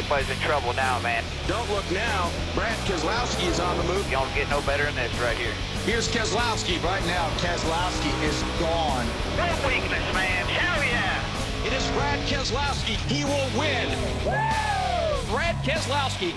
everybody's in trouble now, man. Don't look now. Brad Keselowski is on the move. You don't get no better than this right here. Here's Keselowski. Right now, Keselowski is gone. No weakness, man. Hell yeah. It is Brad Keselowski. He will win. Woo! Brad Keselowski.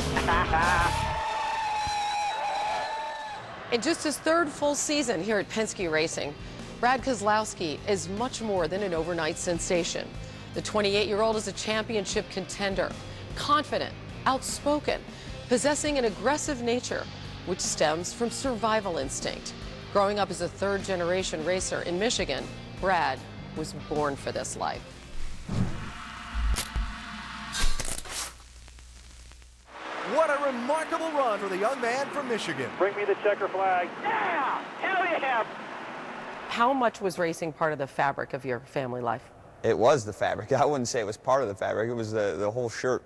In just his third full season here at Penske Racing, Brad Keselowski is much more than an overnight sensation. The 28-year-old is a championship contender, confident, outspoken, possessing an aggressive nature, which stems from survival instinct. Growing up as a third-generation racer in Michigan, Brad was born for this life. What a remarkable run for the young man from Michigan. Bring me the checker flag. Yeah! Hell yeah! How much was racing part of the fabric of your family life? It was the fabric. I wouldn't say it was part of the fabric. It was the whole shirt,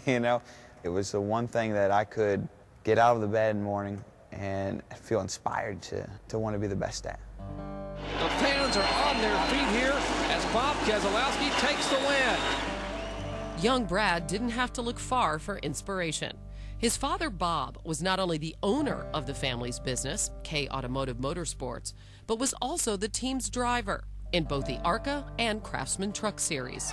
you know? It was the one thing that I could get out of the bed in the morning and feel inspired to want to be the best at. The fans are on their feet here as Bob Keselowski takes the win. Young Brad didn't have to look far for inspiration. His father, Bob, was not only the owner of the family's business, K Automotive Motorsports, but was also the team's driver in both the ARCA and Craftsman Truck Series.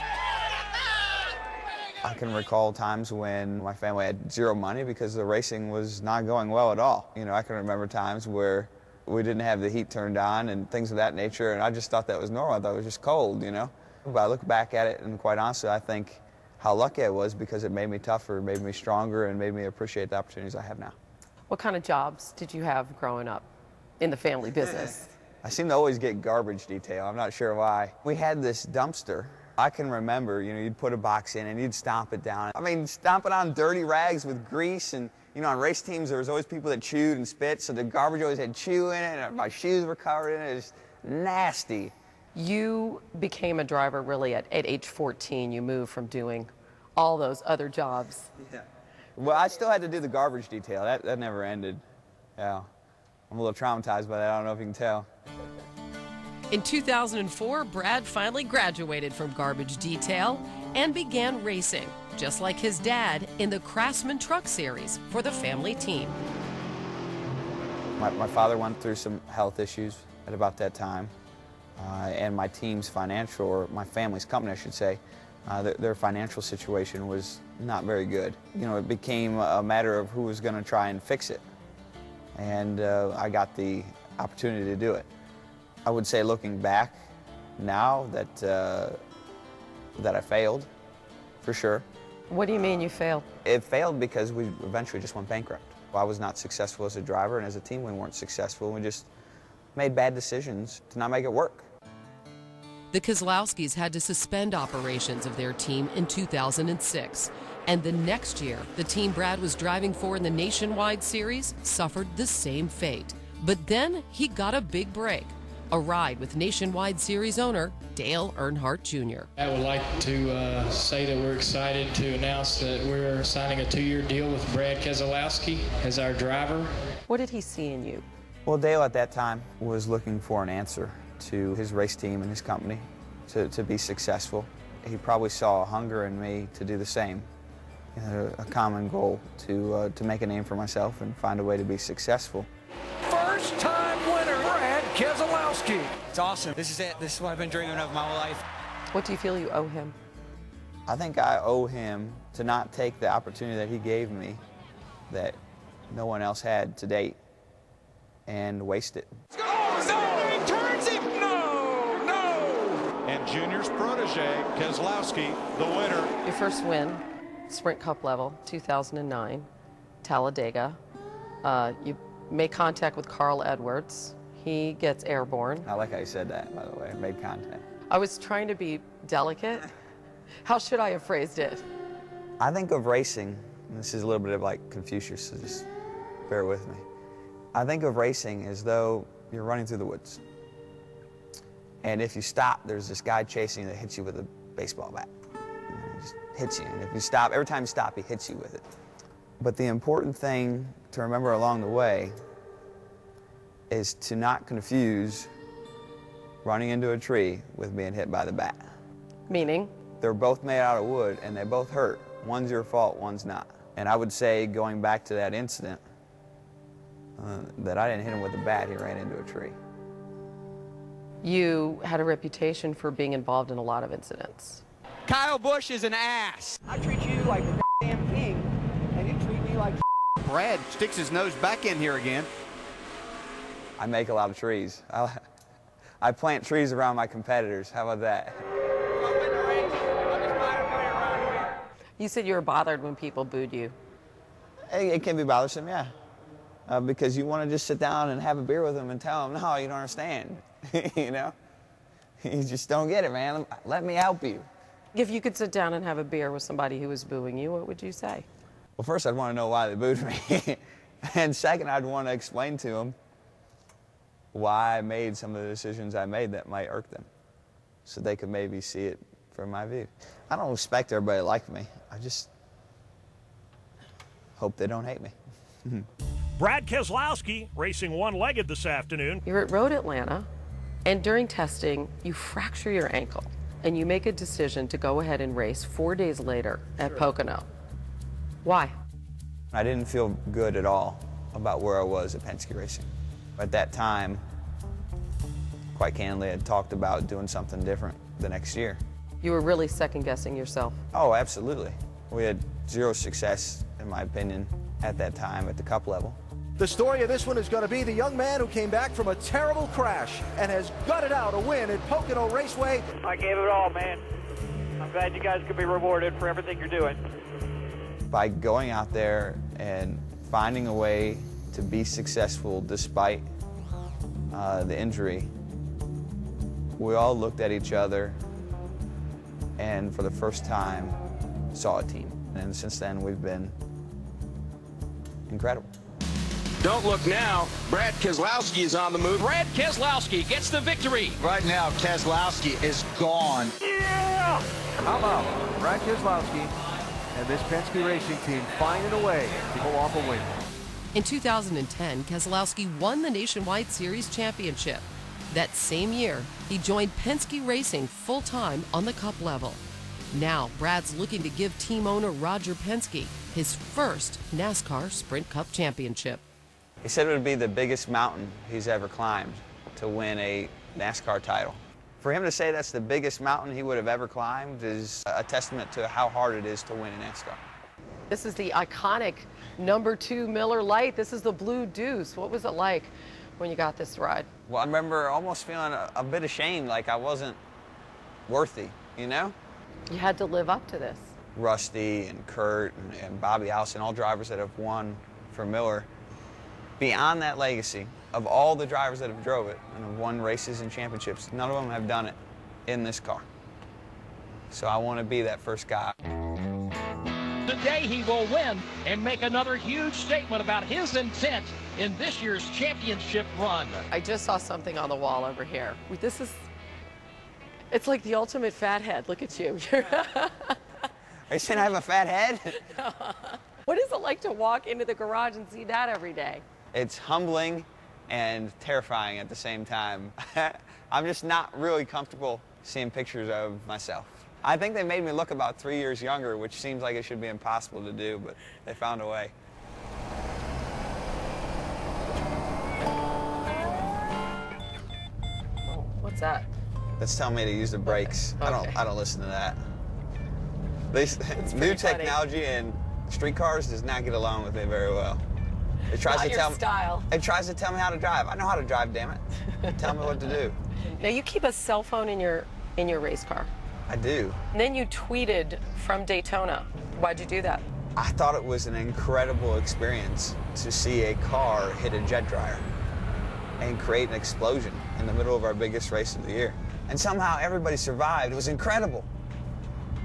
I can recall times when my family had zero money because the racing was not going well at all. You know, I can remember times where we didn't have the heat turned on and things of that nature, and I just thought that was normal. I thought it was just cold, you know? But I look back at it, and quite honestly, I think how lucky I was because it made me tougher, made me stronger, and made me appreciate the opportunities I have now. What kind of jobs did you have growing up in the family business? I seem to always get garbage detail. I'm not sure why. We had this dumpster. I can remember, you know, you'd put a box in and you'd stomp it down. I mean, stomp it on dirty rags with grease, and, you know, on race teams there was always people that chewed and spit, so the garbage always had chew in it, and my shoes were covered in it. It was nasty. You became a driver really at age 14. You moved from doing all those other jobs. Yeah. Well, I still had to do the garbage detail. That never ended. Yeah. I'm a little traumatized by that. I don't know if you can tell. In 2004, Brad finally graduated from garbage detail and began racing, just like his dad, in the Craftsman Truck Series for the family team. My father went through some health issues at about that time, and my team's financial, or my family's company, I should say, their financial situation was not very good. You know, it became a matter of who was going to try and fix it, and I got the opportunity to do it. I would say, looking back now, that I failed, for sure. What do you mean you failed? It failed because we eventually just went bankrupt. I was not successful as a driver, and as a team we weren't successful. We just made bad decisions to not make it work. The Keselowskis had to suspend operations of their team in 2006. And the next year, the team Brad was driving for in the Nationwide Series suffered the same fate. But then he got a big break. A ride with Nationwide Series owner Dale Earnhardt Jr. I would like to say that we're excited to announce that we're signing a 2-year deal with Brad Keselowski as our driver. What did he see in you? Well, Dale at that time was looking for an answer to his race team and his company to be successful. He probably saw a hunger in me to do the same, you know, a common goal to make a name for myself and find a way to be successful. First-time winner, Brad Keselowski. It's awesome. This is it. This is what I've been dreaming of my whole life. What do you feel you owe him? I think I owe him to not take the opportunity that he gave me that no one else had to date and waste it. Oh, no! He turns him! No! No! And Junior's protege, Keselowski, the winner. Your first win, Sprint Cup level, 2009, Talladega. You make contact with Carl Edwards. He gets airborne. I like how you said that, by the way. Made contact. I was trying to be delicate. How should I have phrased it? I think of racing, and this is a little bit of like Confucius, so just bear with me. I think of racing as though you're running through the woods. And if you stop, there's this guy chasing you that hits you with a baseball bat. And he just hits you. And if you stop, every time you stop, he hits you with it. But the important thing to remember along the way is to not confuse running into a tree with being hit by the bat. Meaning? They're both made out of wood, and they both hurt. One's your fault, one's not. And I would say, going back to that incident, that I didn't hit him with a bat, he ran into a tree. You had a reputation for being involved in a lot of incidents. Kyle Busch is an ass. I treat you like a damn king, and you treat me like Brad sticks his nose back in here again. I make a lot of trees. I plant trees around my competitors. How about that? You said you were bothered when people booed you. It can be bothersome, yeah. Because you want to just sit down and have a beer with them and tell them, no, you don't understand. You know? You just don't get it, man. Let me help you. If you could sit down and have a beer with somebody who was booing you, what would you say? Well, first, I'd want to know why they booed me. And second, I'd want to explain to them why I made some of the decisions I made that might irk them, so they could maybe see it from my view. I don't expect everybody to like me. I just hope they don't hate me. Brad Keselowski racing one-legged this afternoon. You're at Road Atlanta, and during testing, you fracture your ankle, and you make a decision to go ahead and race 4 days later at Pocono. Why? I didn't feel good at all about where I was at Penske Racing. At that time, quite candidly, I had talked about doing something different the next year. You were really second-guessing yourself. Oh, absolutely. We had zero success, in my opinion, at that time at the Cup level. The story of this one is going to be the young man who came back from a terrible crash and has gutted out a win at Pocono Raceway. I gave it all, man. I'm glad you guys could be rewarded for everything you're doing. By going out there and finding a way to be successful despite the injury, we all looked at each other and for the first time saw a team. And since then, we've been incredible. Don't look now. Brad Keselowski is on the move. Brad Keselowski gets the victory. Right now, Keselowski is gone. Yeah! How about Brad Keselowski and this Penske Racing team finding a way to pull off a win? In 2010, Keselowski won the Nationwide Series championship. That same year, he joined Penske Racing full-time on the Cup level. Now, Brad's looking to give team owner Roger Penske his first NASCAR Sprint Cup championship. He said it would be the biggest mountain he's ever climbed to win a NASCAR title. For him to say that's the biggest mountain he would have ever climbed is a testament to how hard it is to win in NASCAR. This is the iconic #2 Miller Lite. This is the Blue Deuce. What was it like when you got this ride? Well, I remember almost feeling a bit ashamed, like I wasn't worthy, you know? You had to live up to this. Rusty and Kurt and Bobby Allison, all drivers that have won for Miller. Beyond that legacy of all the drivers that have drove it and have won races and championships, none of them have done it in this car. So I want to be that first guy. Today he will win and make another huge statement about his intent in this year's championship run. I just saw something on the wall over here. This is, it's like the ultimate fat head. Look at you. Are you saying I have a fat head? What is it like to walk into the garage and see that every day? It's humbling and terrifying at the same time. I'm just not really comfortable seeing pictures of myself. I think they made me look about 3 years younger, which seems like it should be impossible to do, but they found a way. Oh, what's that? That's telling me to use the brakes. Okay. I don't listen to that. New technology and street cars does not get along with me very well. It tries to tell me style. It tries to tell me how to drive. I know how to drive, damn it. Tell me what to do. Now you keep a cell phone in your race car. I do. And then you tweeted from Daytona. Why'd you do that? I thought it was an incredible experience to see a car hit a jet dryer and create an explosion in the middle of our biggest race of the year. And somehow everybody survived. It was incredible.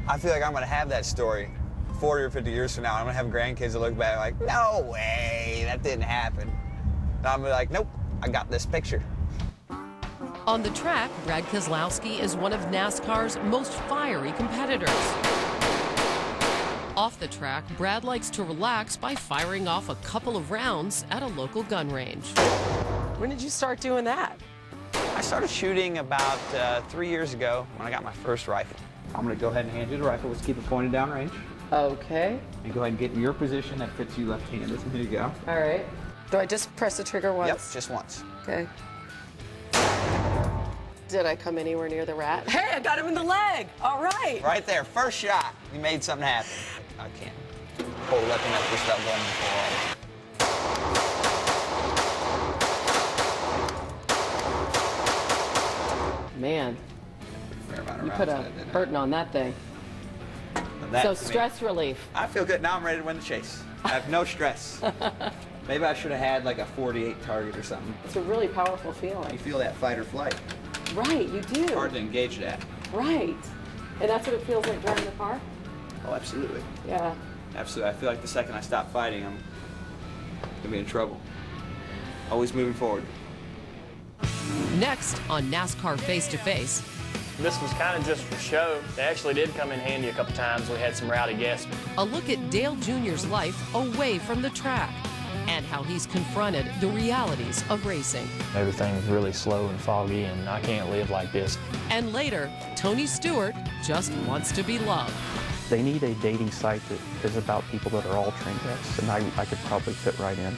I feel like I'm going to have that story 40 or 50 years from now. I'm going to have grandkids that look back like, no way, that didn't happen. And I'm going to be like, nope, I got this picture. On the track, Brad Keselowski is one of NASCAR's most fiery competitors. Off the track, Brad likes to relax by firing off a couple of rounds at a local gun range. When did you start doing that? I started shooting about 3 years ago when I got my first rifle. I'm going to go ahead and hand you the rifle. Let's keep it pointed down range. Okay. And go ahead and get in your position that fits you left-handed. There you go. All right. Do I just press the trigger once? Yep, just once. Okay. Did I come anywhere near the rat? Hey, I got him in the leg. All right. Right there, first shot. You made something happen. I can't hold up enough just without going before. Man, you put a hurting on that thing. That So to me, stress relief. I feel good. Now I'm ready to win the chase. I have no stress. Maybe I should have had like a 48 target or something. It's a really powerful feeling. You feel that fight or flight. Right, you do. It's hard to engage that. Right. And that's what it feels like driving the car? Oh, absolutely. Yeah. Absolutely. I feel like the second I stop fighting, I'm gonna be in trouble. Always moving forward. Next on NASCAR Face to Face. This was kind of just for show. They actually did come in handy a couple times. We had some rowdy guests. A look at Dale Jr.'s life away from the track and how he's confronted the realities of racing. Everything's really slow and foggy, and I can't live like this. And later, Tony Stewart just wants to be loved. They need a dating site that is about people that are all train wrecks, and I could probably fit right in.